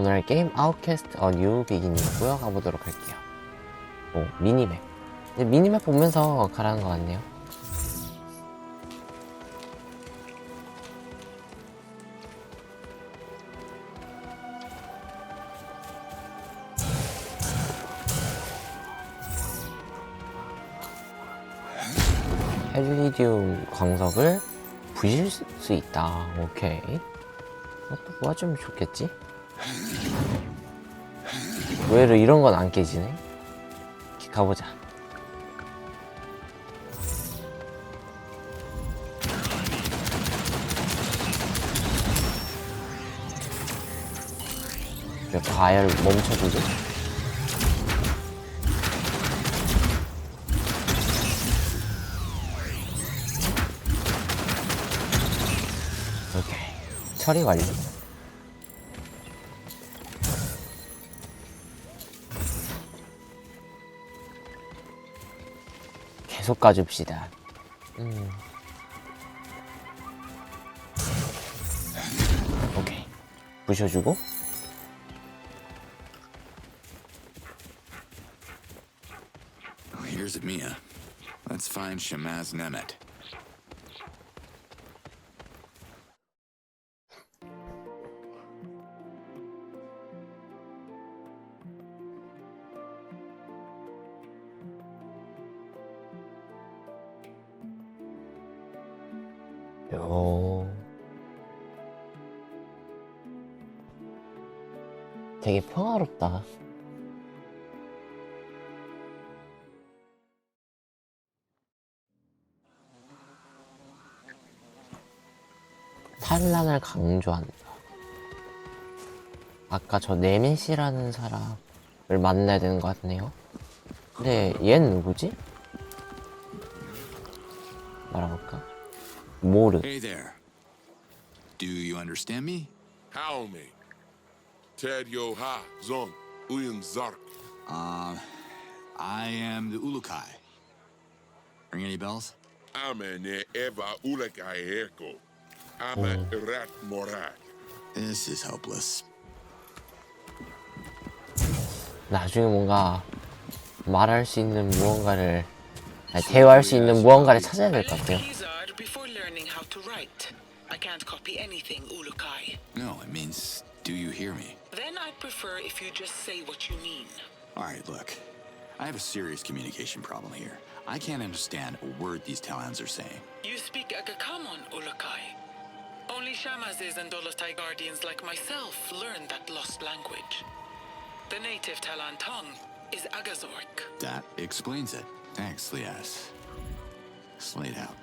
오늘 게임 아웃캐스트 뉴 비긴이고요. 가보도록 할게요. 오, 미니맵. 미니맵 보면서 가라는 것 같네요. 헬리디움 광석을 부실 수 있다. 오케이. 또 모아주면 좋겠지? 의외로 이런 건 안 깨지네. 가보자. 과열 멈춰주지? 오케이. 처리 완료. 계속 가줍시다. 오케이. 부셔주고. Here's Mia. Let's find Shamaz Nemet. 되게 평화롭다. 탄란을 강조한다. 아까 저 네메시라는 사람을 만나야 되는 것 같네요. 근데 얘는 누구지? 말해볼까? 모르. Hey there. Do you understand me? How me? Ted yo ha zong uyin zark. I am the Ulukai. Ring any bells? Amene eva ulekai heko. Ama rat morat. This is hopeless. 나중에 뭔가 말할 수 있는 무언가를, 아니, 대화할 수 있는 무언가를 찾아야 될 것 같아요. I can't copy anything, Ulukai. No, it means, do you hear me? Then I'd prefer if you just say what you mean. Alright, look. I have a serious communication problem here. I can't understand a word these Talans are saying. You speak Agakamon, Ulukai. Only Shamazes and Dolotai guardians like myself learn that lost language. The native Talan tongue is Agazork. That explains it. Thanks, Lias. Slayed out.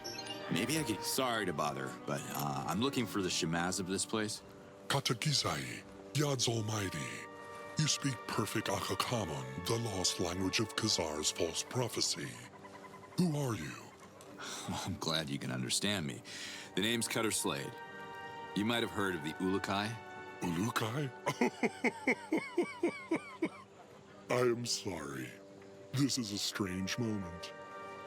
Maybe I could... Sorry to bother, but I'm looking for the Shamaz of this place. Katakizai, Yad's Almighty. You speak perfect Akakamon, the lost language of Khazar's false prophecy. Who are you? I'm glad you can understand me. The name's Cutter Slade. You might have heard of the Ulukai. Ulukai? I am sorry. This is a strange moment.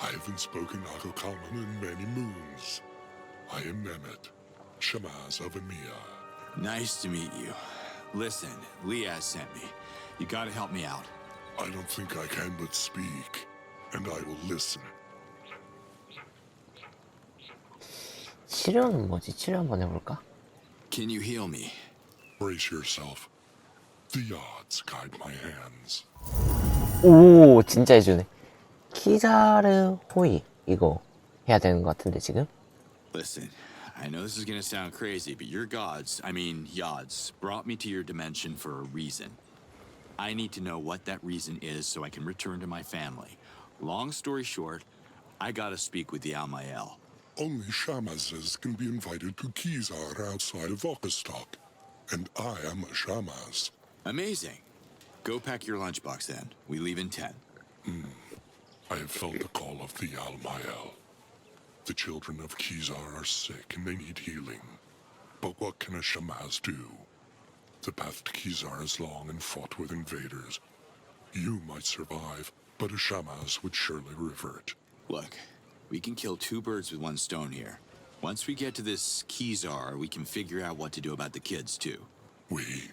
I haven't spoken Akakamon in many moons. I am Nemet, Shamaz of Emiya. Nice to meet you. Listen, Liaz sent me. You gotta help me out. I don't think I can but speak, and I will listen. 치료는 뭐지? 치료 한번 해볼까? Can you heal me? Brace yourself. The odds guide my hands. 오, 진짜 해주네. 키자르 호이 이거 해야 되는 것 같은데 지금? Listen, I know this is gonna sound crazy, but your gods, Yods, brought me to your dimension for a reason. I need to know what that reason is so I can return to my family. Long story short, I gotta speak with the Almaelyel. Only Shamazes can be invited to Kizar outside of Vostok, and I am a Shamaz. Amazing. Go pack your lunchbox then. We leave in 10. I have felt the call of the Almaelyel. The children of Kizar are sick and they need healing. But what can a Shamaz do? The path to Kizar is long and fought with invaders. You might survive, but a Shamaz would surely revert. Look, we can kill two birds with one stone here. Once we get to this Kizar, we can figure out what to do about the kids, too. We?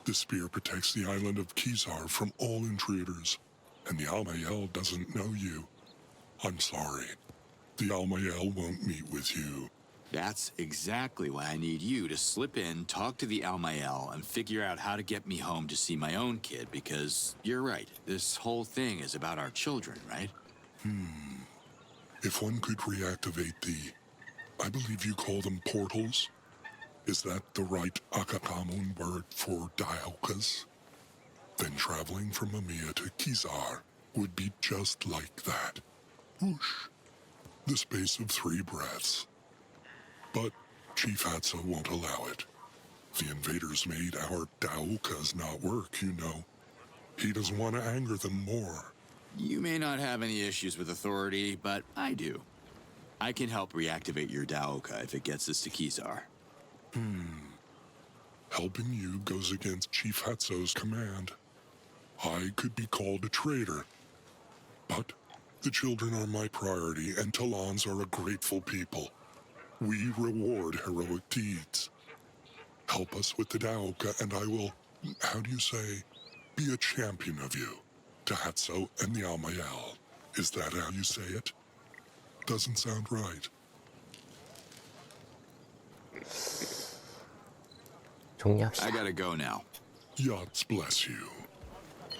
The spear protects the island of Kizar from all intruders, and the Almaelyel doesn't know you. I'm sorry. The Almaelyel won't meet with you. That's exactly why I need you to slip in, talk to the Almaelyel, and figure out how to get me home to see my own kid, because you're right. This whole thing is about our children, right? If one could reactivate I believe you call them portals? Is that the right Akakamun word for dialkas? Then traveling from Mamiya to Kizar would be just like that. Whoosh. The space of 3 breaths. But Chief Hatsa won't allow it. The invaders made our Daokas not work, you know. He doesn't want to anger them more. You may not have any issues with authority, but I do. I can help reactivate your Daoka if it gets us to Kizar. Helping you goes against Chief Hatso's command. I could be called a traitor. But the children are my priority, and Talans are a grateful people. We reward heroic deeds. Help us with the Daoka, and I will, how do you say, be a champion of you. To Hatso and the Almaelyel. Is that how you say it? Doesn't sound right. I gotta go now. Yachts bless you.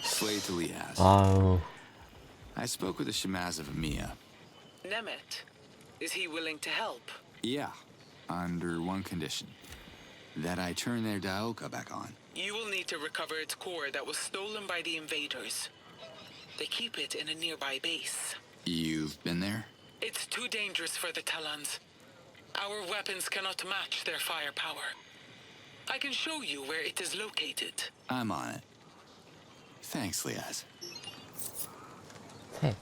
Slay to Liaz. 아우, I spoke with the Shamaz of Amiya. Nemet, is he willing to help? Yeah, under one condition. That I turn their Daoka back on. You will need to recover its core that was stolen by the invaders. They keep it in a nearby base. You've been there? It's too dangerous for the Talans. Our weapons cannot match their firepower. I can show you where it is located. I'm on it. Thanks, Liaz. 셋.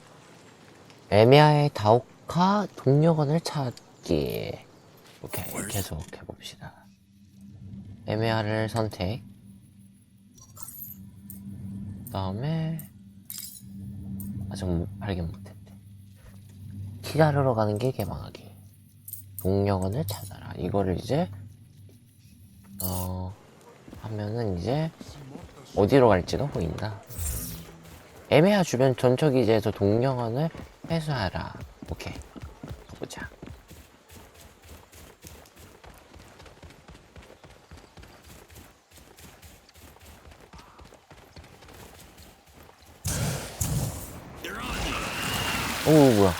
에미아의 다오카 동료건을 찾기. 오케이, 계속 해봅시다. 에미아를 선택. 그 다음에 아직 발견 못했대. 키자르로 가는 길 개방하기. 동료건을 찾아라. 이거를 이제 하면은 이제 어디로 갈지가 보인다. 에메아 주변 전초 기지에서 동령원을 회수하라. 오케이, 가보자. 오, 뭐야.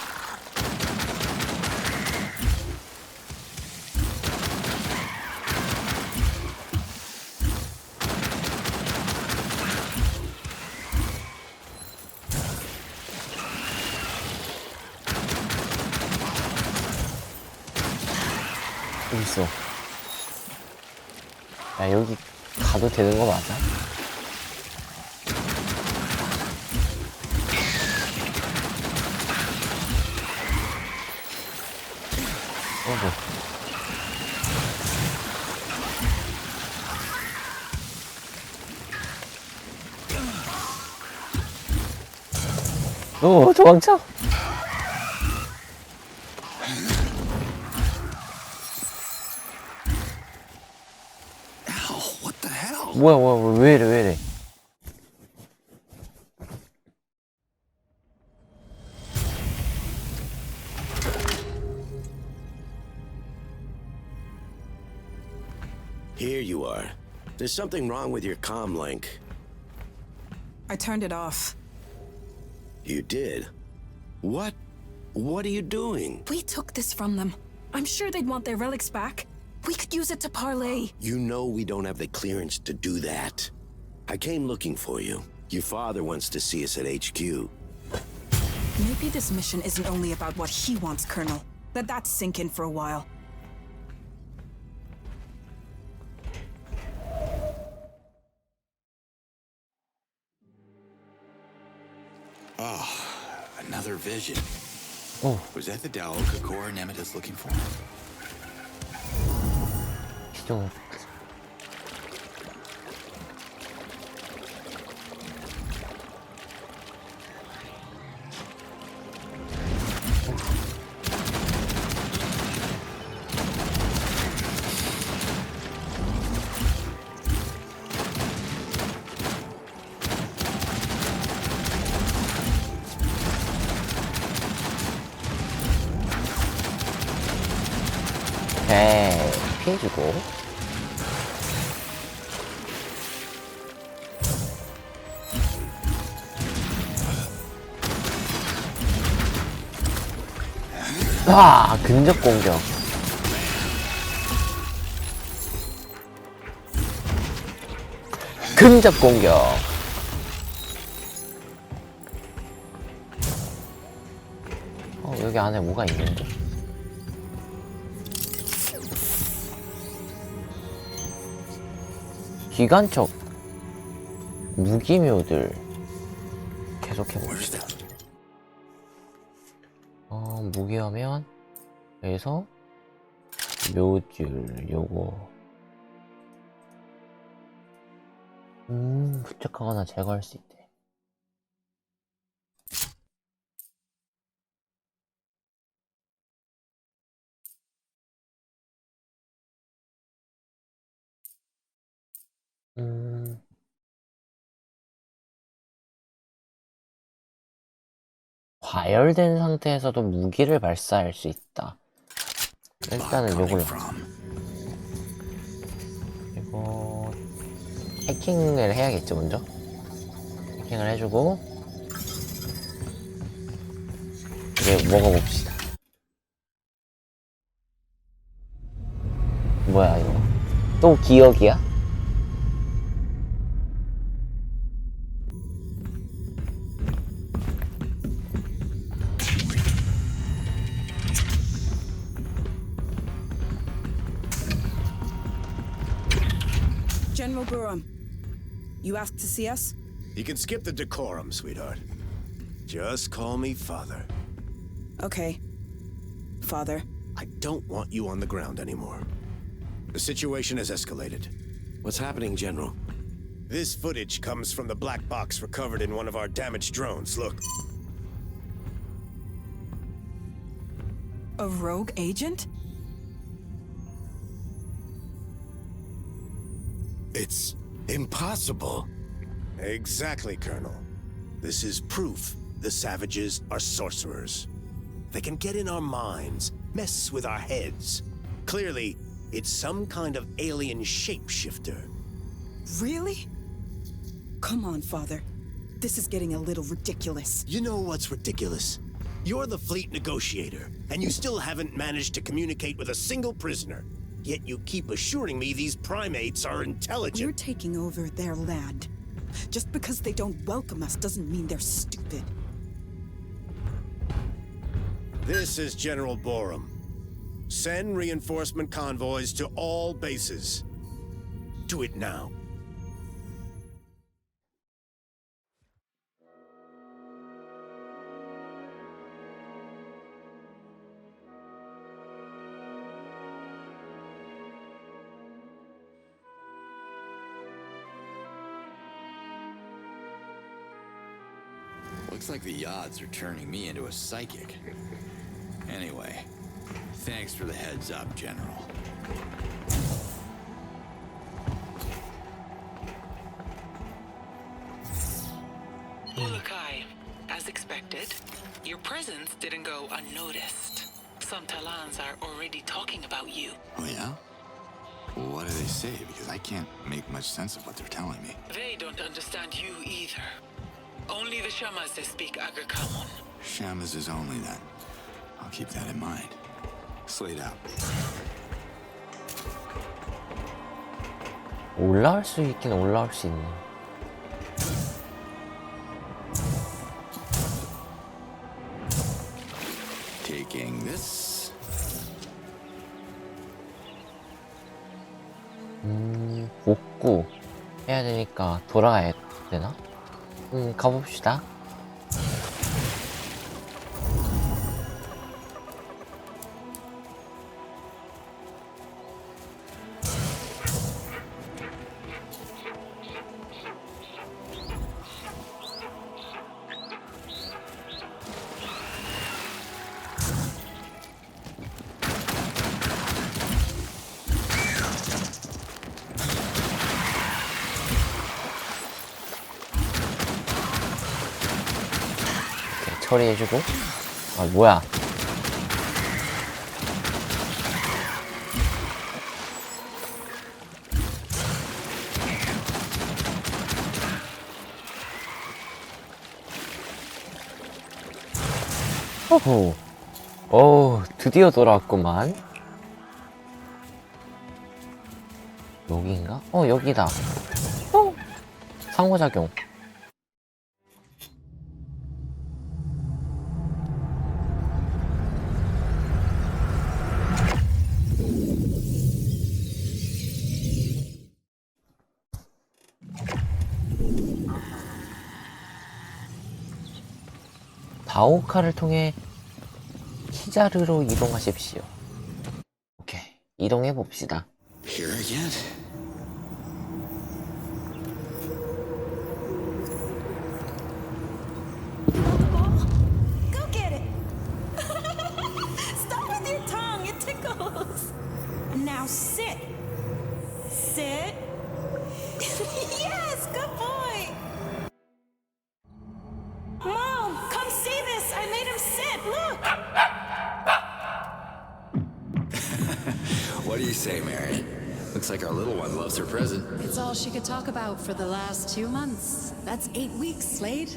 여기 있어. 야, 여기 가도 되는 거 맞아? 오, 도망쳐! What the hell? 뭐야, 왜 이래. Here you are. There's something wrong with your comm link. I turned it off. You did? What? What are you doing? We took this from them. I'm sure they'd want their relics back. We could use it to parlay. You know we don't have the clearance to do that. I came looking for you. Your father wants to see us at HQ. Maybe this mission isn't only about what he wants, Colonel. Let that sink in for a while. Another vision. Oh. Was that the Daoka core Nemet is looking for? 기둥을 오케이. 피해주고. 와, 근접 공격. 근접 공격. 여기 안에 뭐가 있는데? 기관총 무기묘들 계속해봅시다. 무기하면 여기서 묘줄 요거 부착하거나 제거할 수 있대. 과열된 상태에서도 무기를 발사할 수 있다. 일단은 요걸로. 그리고 해킹을 해야겠죠, 먼저. 해킹을 해주고 이제 먹어봅시다. 뭐야 이거? 또 기억이야? General Burham, you asked to see us? You can skip the decorum, sweetheart. Just call me Father. Okay. Father. I don't want you on the ground anymore. The situation has escalated. What's happening, General? This footage comes from the black box recovered in one of our damaged drones. Look. A rogue agent? It's impossible. Exactly, Colonel. This is proof the savages are sorcerers. They can get in our minds, mess with our heads. Clearly, it's some kind of alien shapeshifter. Really? Come on, Father. This is getting a little ridiculous. You know what's ridiculous? You're the fleet negotiator, and you still haven't managed to communicate with a single prisoner. Yet you keep assuring me these primates are intelligent. We're taking over their land. Just because they don't welcome us doesn't mean they're stupid. This is General Borum. Send reinforcement convoys to all bases. Do it now. Looks like the odds are turning me into a psychic. Anyway, thanks for the heads up, General. Ulukai, as expected, your presence didn't go unnoticed. Some Talans are already talking about you. Oh yeah? Well, what do they say? Because I can't make much sense of what they're telling me. They don't understand you either. Only the Shamas they speak Agrikamon. Shamas is only then. I'll keep that in mind. Slate out. 올라올 수 있긴 올라올 수 있네. Taking this. 복구 해야 되니까 돌아가야 되나? 가봅시다. 처리해주고. 아 뭐야, 호호. 오, 드디어 돌아왔구만. 여기인가? 여기다. 상호작용. 다오카를 통해 키자르로 이동하십시오. 오케이, 이동해 봅시다. Here again? Go get it. Stop with your tongue. It tickles. Now sit. Sit. Yes, good boy. Mom, come see this. I made him sit. Look. What do you say, Mary? Looks like our little one loves her present. It's all she could talk about for the last 2 months. That's 8 weeks, Slade.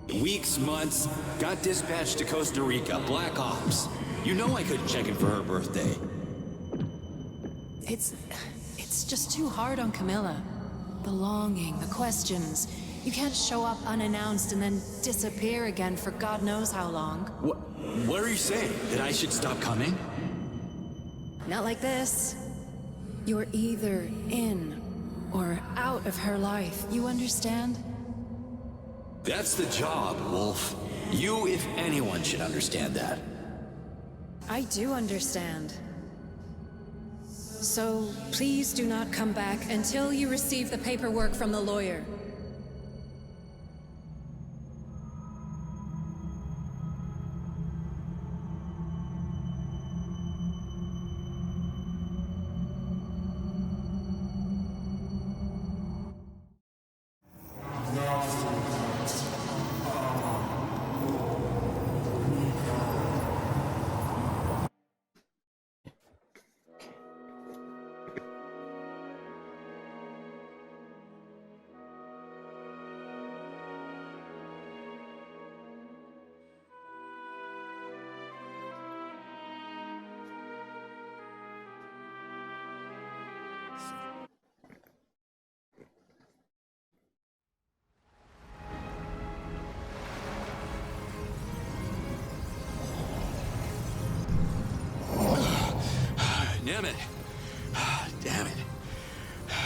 Weeks, months, got dispatched to Costa Rica, Black Ops. You know I couldn't check in for her birthday. It's just too hard on Camilla. The longing, the questions. You can't show up unannounced and then disappear again for God knows how long. What are you saying? That I should stop coming? Not like this. You're either in or out of her life. You understand? That's the job, Wolf. You, if anyone, should understand that. I do understand. So please do not come back until you receive the paperwork from the lawyer. Damn it. Damn it.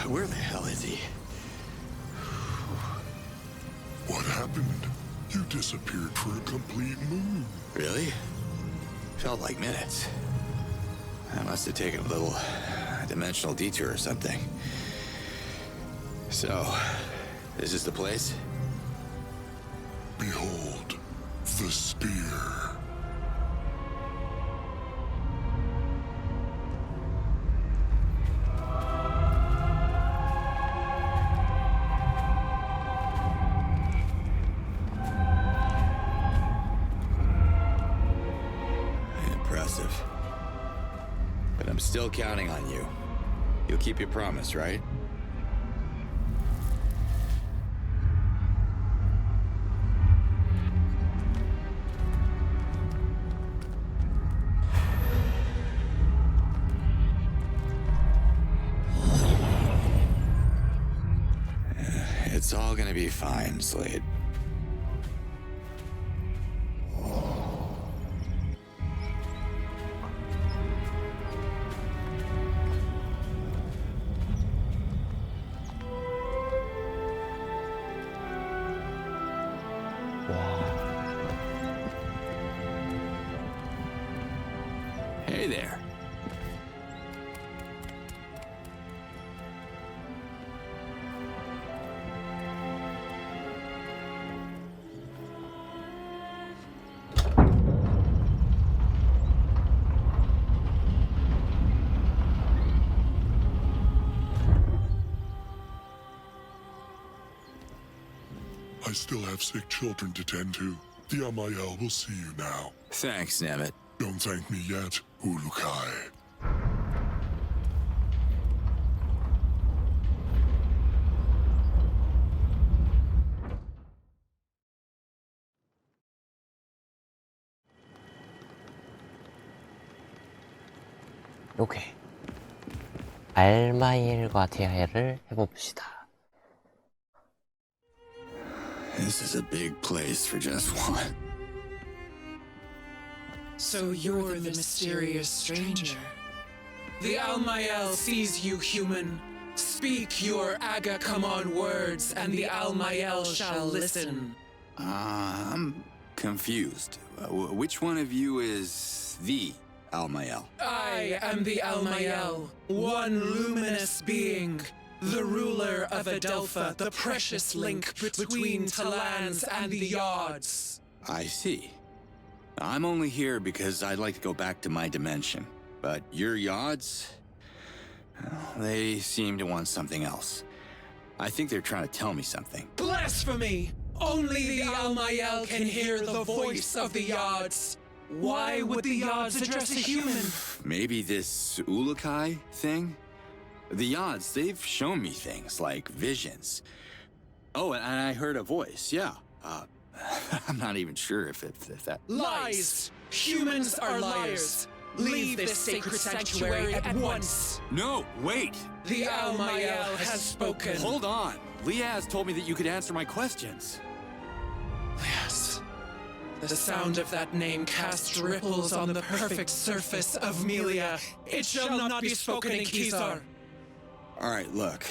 Where the hell is he? What happened? You disappeared for a complete moon. Really? Felt like minutes. I must have taken a little dimensional detour or something. So, this is the place? Behold, the spear. Impressive. But I'm still counting on you. You'll keep your promise, right? It's all gonna be fine, Slade. Hey there. I still have sick children to tend to. The Almaelyel will see you now. Thanks, Nemeth. Don't thank me yet, Ulukai. 이렇게 알마옐과 대화를 해봅시다. This is a big place for just one. So you're the mysterious stranger. The Almaelyel sees you, human. Speak your Aga-come-on words, and the Almaelyel shall listen. I'm confused. Which one of you is the Almaelyel? I am the Almaelyel, one luminous being, the ruler of Adelpha, the precious link between Talans and the Yods. I see. I'm only here because I'd like to go back to my dimension. But your Yods, well, they seem to want something else. I think they're trying to tell me something. Blasphemy! Only the Almaelyel can hear the voice of the Yods. Why would the Yods address a human? Maybe this Ulukai thing? The Yods, they've shown me things like visions. Oh, and I heard a voice, yeah. I'm not even sure if that... Lies! Humans are liars! Leave this sacred sanctuary at once! No, wait! The Almaelyel has spoken. Hold on! Liaz told me that you could answer my questions. Yes. The sound of that name casts ripples on the perfect surface of Melia. It shall not be spoken in Kizar. Alright, look.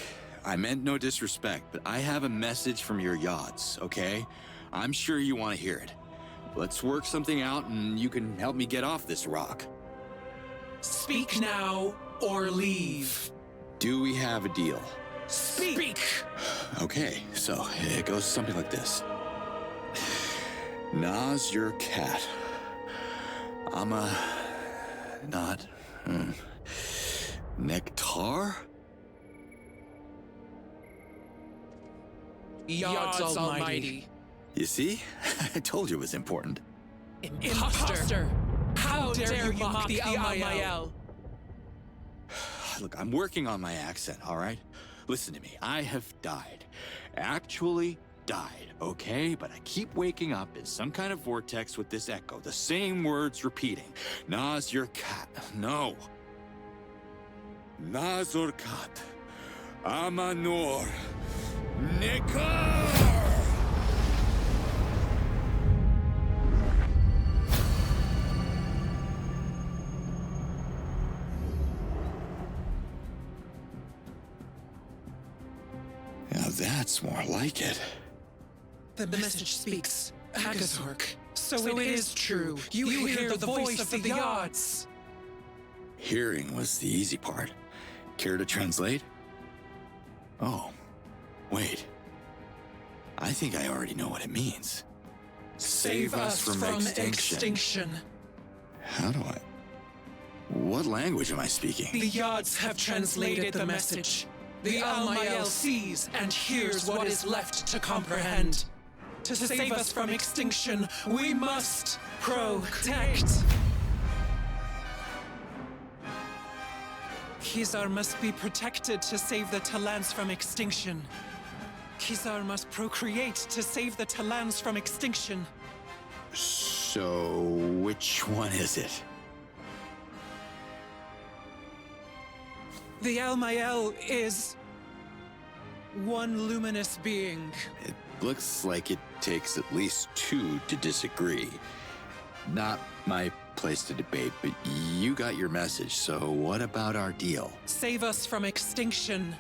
I meant no disrespect, but I have a message from your Yods, okay? I'm sure you want to hear it. Let's work something out and you can help me get off this rock. Speak now or leave. Do we have a deal? Speak! Okay, so it goes something like this. Nas your cat. I'm a... not... Nectar? Yods Almighty. You see? I told you it was important. Imposter! How dare you mock the Almaelyel? Look, I'm working on my accent, all right? Listen to me. I have died. Actually died, okay? But I keep waking up in some kind of vortex with this echo. The same words repeating. Nas your cat. No. Nazor kat. Amanor. Nekar! Now that's more like it. The message speaks. Agathork. So it is true. You hear the voice of the Yods. Hearing was the easy part. Care to translate? Oh, wait. I think I already know what it means. Save us from extinction. How do I... What language am I speaking? The Yods have translated the message. The Almaelyel sees and hears what is left to comprehend. To save us from extinction, we must protect. Kizar must be protected to save the Talans from extinction. Kizar must procreate to save the Talans from extinction. So, which one is it? The Almaelyel is one luminous being. It looks like it takes at least two to disagree. Not my place to debate, but you got your message, so what about our deal? Save us from extinction.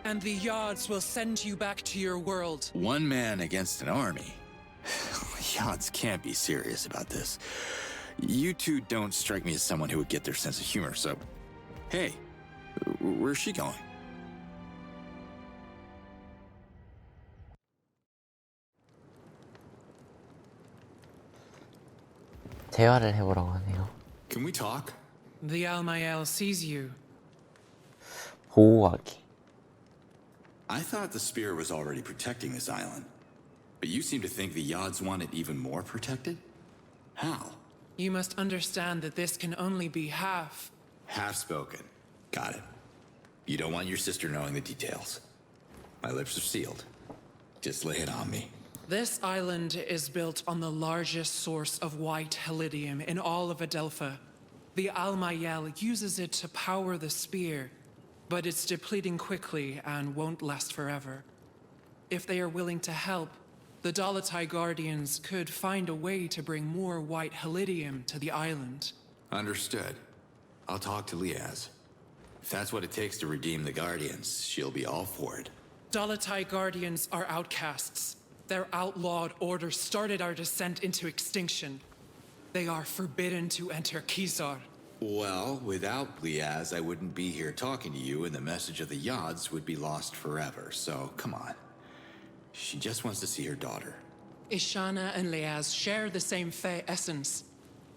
And the Yods will send you back to your world. One man against an army? Yods can't be serious about this. You two don't strike me as someone who would get their sense of humor, so... Hey, where's she going? 대화를 해보라고 하네요. Can we talk? The Almaelyel sees you. 보호하기. I thought the spear was already protecting this island. But you seem to think the Yods want it even more protected? How? You must understand that this can only be half. Half spoken. Got it. You don't want your sister knowing the details. My lips are sealed. Just lay it on me. This island is built on the largest source of white helidium in all of Adelpha. The Almaelyel uses it to power the spear, but it's depleting quickly and won't last forever. If they are willing to help, the Dalatai Guardians could find a way to bring more white helidium to the island. Understood. I'll talk to Liaz. If that's what it takes to redeem the Guardians, she'll be all for it. Dalatai Guardians are outcasts. Their outlawed order started our descent into extinction. They are forbidden to enter Kizar. Well, without Liaz, I wouldn't be here talking to you, and the message of the Yods would be lost forever, so come on. She just wants to see her daughter. Ishana and Liaz share the same Fey essence,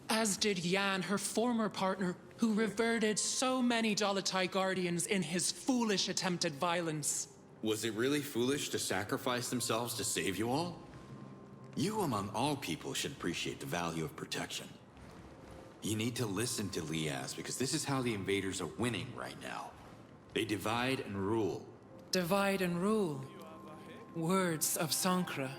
as did Yan, her former partner, who reverted so many Dalatai Guardians in his foolish attempt at violence. Was it really foolish to sacrifice themselves to save you all? You, among all people, should appreciate the value of protection. You need to listen to Liaz, because this is how the invaders are winning right now. They divide and rule. Divide and rule. Words of Sankra.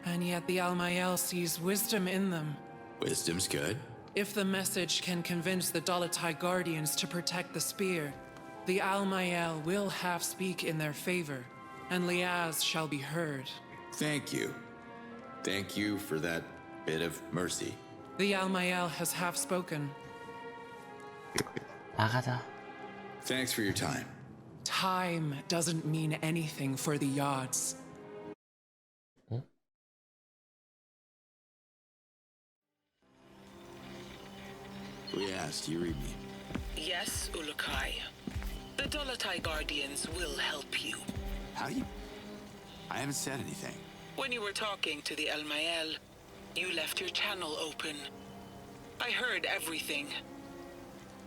And yet the Almaelyel sees wisdom in them. Wisdom's good. If the message can convince the Dalatai Guardians to protect the spear, the Almaelyel will have speak in their favor, and Liaz shall be heard. Thank you. Thank you for that bit of mercy. The Almaelyel has half spoken. 나가자. Thanks for your time. Time doesn't mean anything for the Yods. Liaz, do you read me? Yes, Ulukai. The Dalatai Guardians will help you. How do you... I haven't said anything. When you were talking to the Almaelyel, you left your channel open. I heard everything.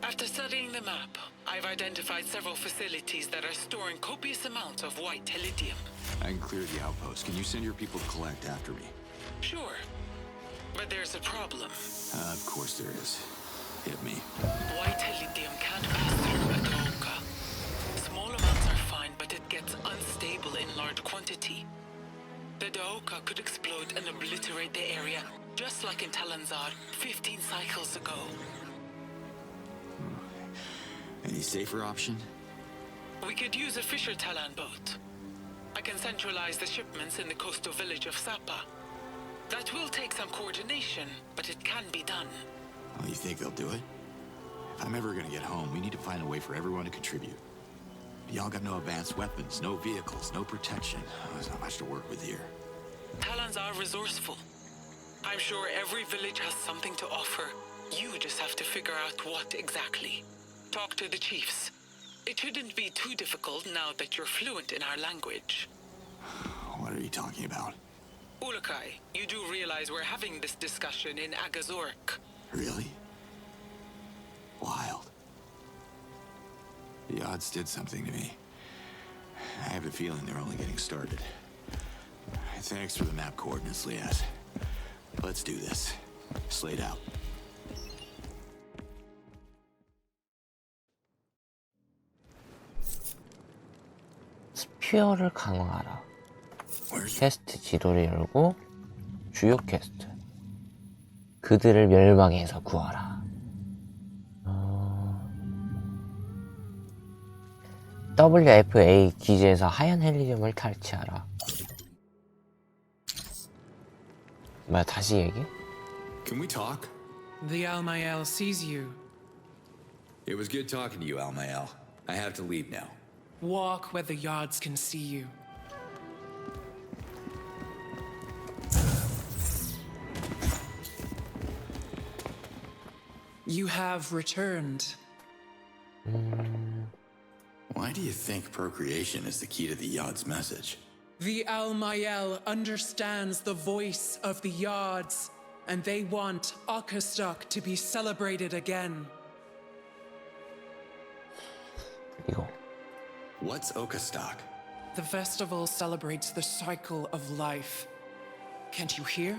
After studying the map, I've identified several facilities that are storing copious amounts of white helidium. I can clear the outpost. Can you send your people to collect after me? Sure. But there's a problem. Of course there is. Hit me. White helidium can't pass through a Daoka. Small amounts are fine, but it gets unstable in large quantity. The Daoka could explode and obliterate the area, just like in Talanzar 15 cycles ago. Any safer option? We could use a Fisher Talan boat. I can centralize the shipments in the coastal village of Sapa. That will take some coordination, but it can be done. Well, you think they'll do it? If I'm ever gonna get home, we need to find a way for everyone to contribute. Y'all got no advanced weapons, no vehicles, no protection. There's not much to work with here. Talons are resourceful. I'm sure every village has something to offer. You just have to figure out what exactly. Talk to the chiefs. It shouldn't be too difficult now that you're fluent in our language. What are you talking about? Ulukai, you do realize we're having this discussion in Agazork. Really? Wild. The odds did something to me. I have a feeling they're only getting started. Thanks for the map coordinates, Liaz. Let's do this. Slate out. 스피어를 강화하라. 퀘스트 지도를 열고 주요 퀘스트. 그들을 멸망해서 구하라. WFA 기지에서 하얀 헬리움을 탈취하라. 뭐야, 다시 얘기? Can we talk? The Almaelyel sees you. It was good talking to you, Almaelyel. I have to leave now. Walk where the Yods can see you. You have returned. Why do you think procreation is the key to the Yod's message? The Almaelyel understands the voice of the Yods, and they want Outcast to be celebrated again. 이거. What's Okastok? The festival celebrates the cycle of life. Can't you hear?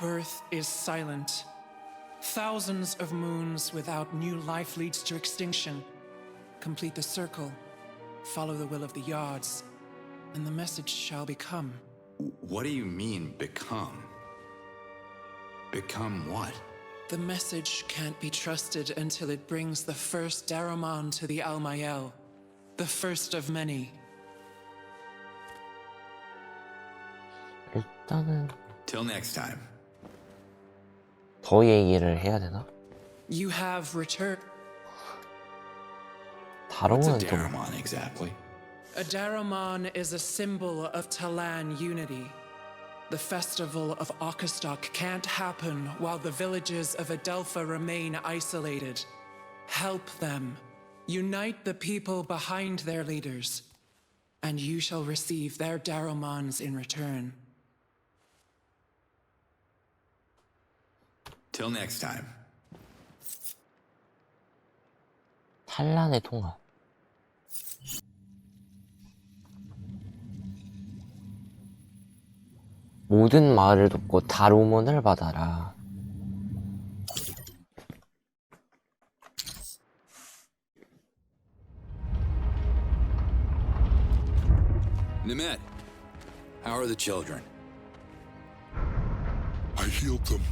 Birth is silent. Thousands of moons without new life leads to extinction. Complete the circle, follow the will of the Yods, and the message shall become. What do you mean, become? Become what? The message can't be trusted until it brings the first Daramon to the Almaelyel, the first of many. 일단은 Till next time. 더 얘기를 해야 되나? You have returned. What's a 다롱은 또 Daramon exactly? A Daramon is a symbol of Talan unity. The festival of Aukastok can't happen while the villages of Adelpha remain isolated. Help them. Unite the people behind their leaders. And you shall receive their Daramons in return. Till next time. 탈란의 통합. 모든 마을을 돕고 다루몬을 받아라. Nimet, how are the children? I healed them,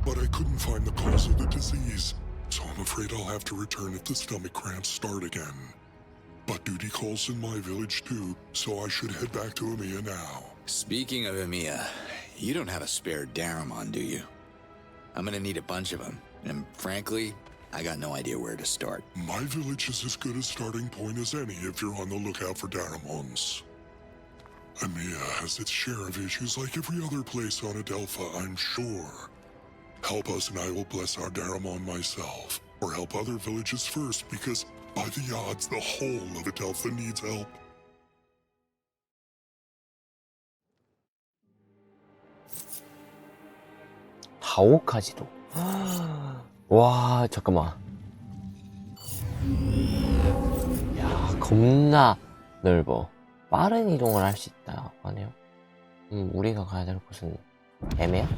but I couldn't find the cause of the disease, so I'm afraid I'll have to return if the stomach cramps start again. But duty calls in my village too, so I should head back to Emiya now. Speaking of Emiya, you don't have a spare Daramon, do you? I'm gonna need a bunch of them, and frankly, I got no idea where to start. My village is as good a starting point as any if you're on the lookout for Daramons. Emiya has its share of issues like every other place on Adelpha, I'm sure. Help us and I will bless our Daramon myself, or help other villages first, because by the odds, the whole of Adelpha needs help. 다오카지도. 와, 잠깐만. 야, 겁나 넓어. 빠른 이동을 할 수 있다고 하네요. 우리가 가야 될 곳은 애매야?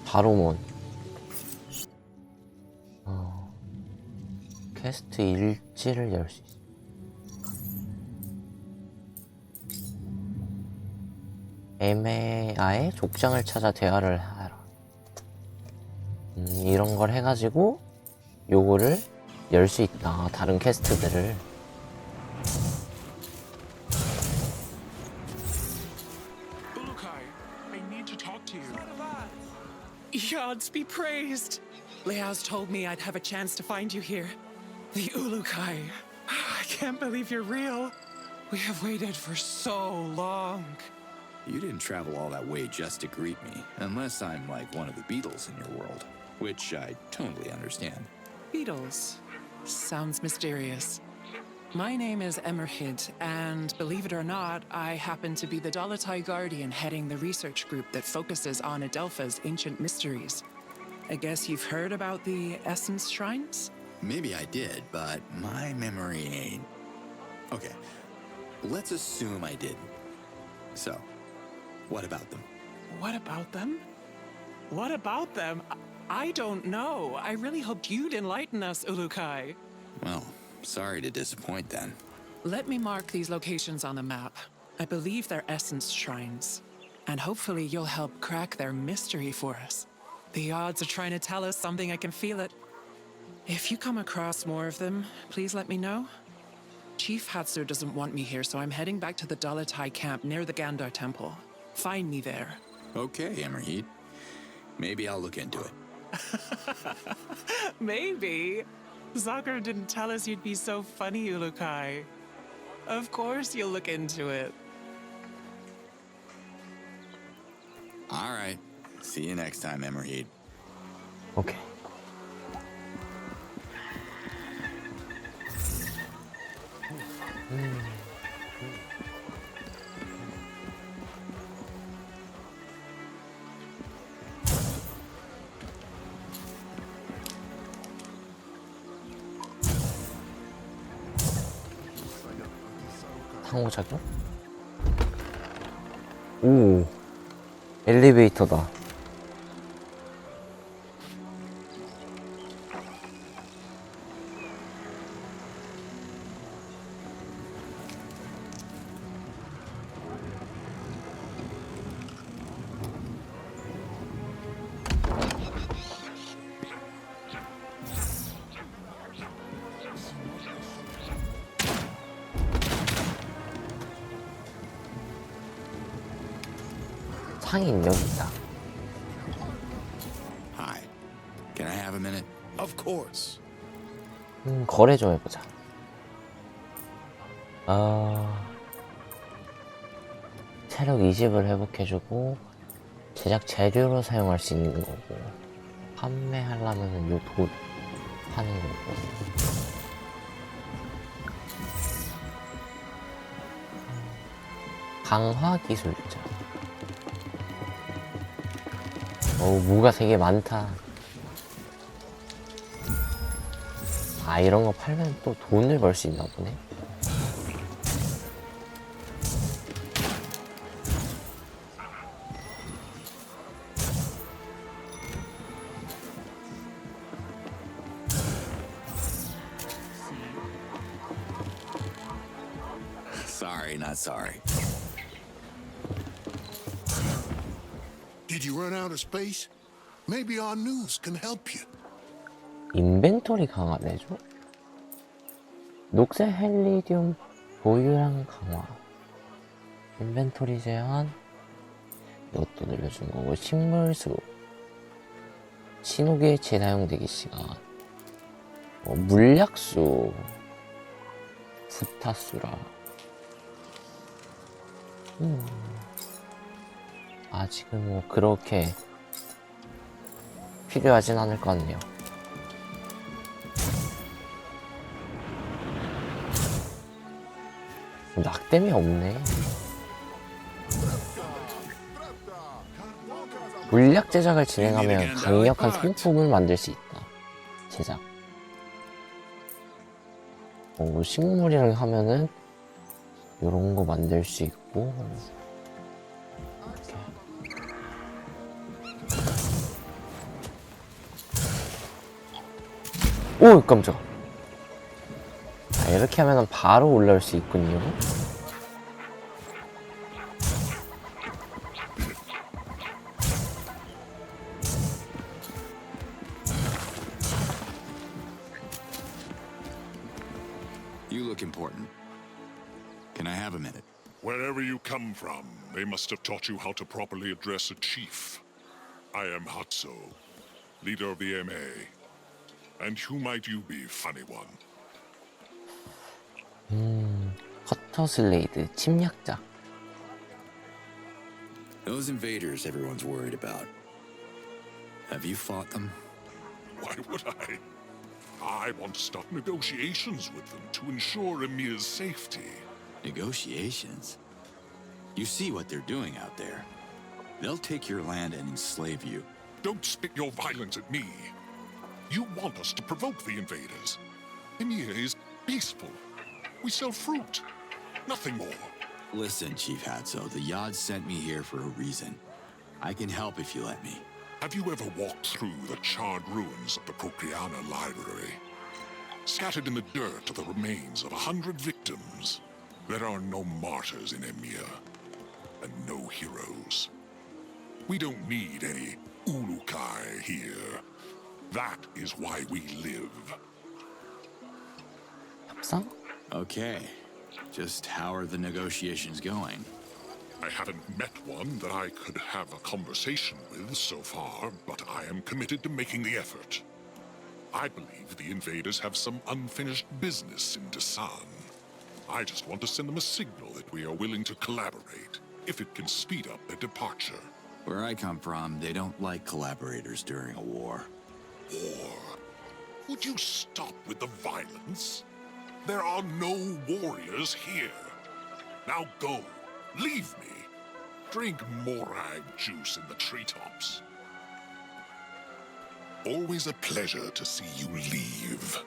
다로몬. 퀘스트 일지를 열 수 있어. 에메아의 족장을 찾아 대화를 하라. 이런 걸 해가지고 요거를 열 수 있다. 다른 퀘스트들을. Ulukai, I need to talk to you. Yods be praised. Leo's told me I'd have a chance to find you here. The Ulukai. I can't believe you're real. We have waited for so long. You didn't travel all that way just to greet me, unless I'm like one of the Beatles in your world, which I totally understand. Beatles. Sounds mysterious. My name is Emerhid, and believe it or not, I happen to be the Dalatai Guardian heading the research group that focuses on Adelpha's ancient mysteries. I guess you've heard about the Essence Shrines? Maybe I did, but my memory ain't. Okay, let's assume I didn't. So, what about them? What about them? What about them? I don't know. I really hoped you'd enlighten us, Ulukai. Well, sorry to disappoint then. Let me mark these locations on the map. I believe they're Essence Shrines. And hopefully you'll help crack their mystery for us. The odds are trying to tell us something, I can feel it. If you come across more of them, please let me know. Chief Hatsu doesn't want me here, so I'm heading back to the Dalatai camp near the Gandar Temple. Find me there. Okay, Emerhid. Maybe I'll look into it. Maybe. Zakar didn't tell us you'd be so funny, Ulukai. Of course you'll look into it. All right. See you next time, Emerhid. 오케이. 상호작용? 오, 엘리베이터다. 상인 여기 있다. Hi. Can I have a minute? Of course. 거래 좀 해보자. 체력 20을 회복해주고 제작 재료로 사용할 수 있는 거고, 판매하려면은 요 돈 파는 거고. 강화 기술자. 무가 되게 많다. 아, 이런 거 팔면 또 돈을 벌 수 있나 보네. Sorry, not sorry. Did you run out of space? Maybe our news can help you. 인벤토리 강화내줘? 녹색 헬리듐 보유량 강화, 인벤토리 제한, 이것도 늘려준 거고, 식물수, 신호기의 재사용되기 시간, 물약수, 부타수라. 아직은 뭐 그렇게 필요하진 않을 것 같네요. 낙뎀이 없네. 물약 제작을 진행하면 강력한 소품을 만들 수 있다. 제작. 식물이랑 하면은 요런 거 만들 수 있고. 이렇게. 오, 깜짝. 이렇게 하면 바로 올라올 수 있군요. You look important. Can I have a minute? Wherever you come from, they must have taught you how to properly address a chief. I am Hatso, leader of the MA. And who might you be, funny one? 커터슬레이드 침략자. Those invaders everyone's worried about. Have you fought them? Why would I? I want to start negotiations with them to ensure Emir's safety. Negotiations? You see what they're doing out there. They'll take your land and enslave you. Don't spit your violence at me. You want us to provoke the invaders. Emir is peaceful. We sell fruit. Nothing more. Listen, Chief Hatso, the Yad sent me here for a reason. I can help if you let me. Have you ever walked through the charred ruins of the Procreana Library? Scattered in the dirt are the remains of 100 victims. There are no martyrs in Emir, and no heroes. We don't need any Ulukai here. That is why we live. 협상? Okay. Just how are the negotiations going? I haven't met one that I could have a conversation with so far, but I am committed to making the effort. I believe the invaders have some unfinished business in Dasan. I just want to send them a signal that we are willing to collaborate, if it can speed up their departure. Where I come from, they don't like collaborators during a war. War? Would you stop with the violence? There are no warriors here. Now go. Leave me. Drink morag juice in the treetops. Always a pleasure to see you leave.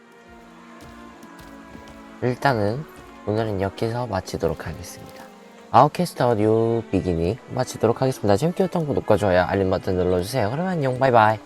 일단은 오늘은 여기서 마치도록 하겠습니다. 아웃캐스트 오디오 비기닝 마치도록 하겠습니다. 재밌게 봤던 구독과 좋아요, 알림 버튼 눌러주세요. 그러면 안녕, 바이바이.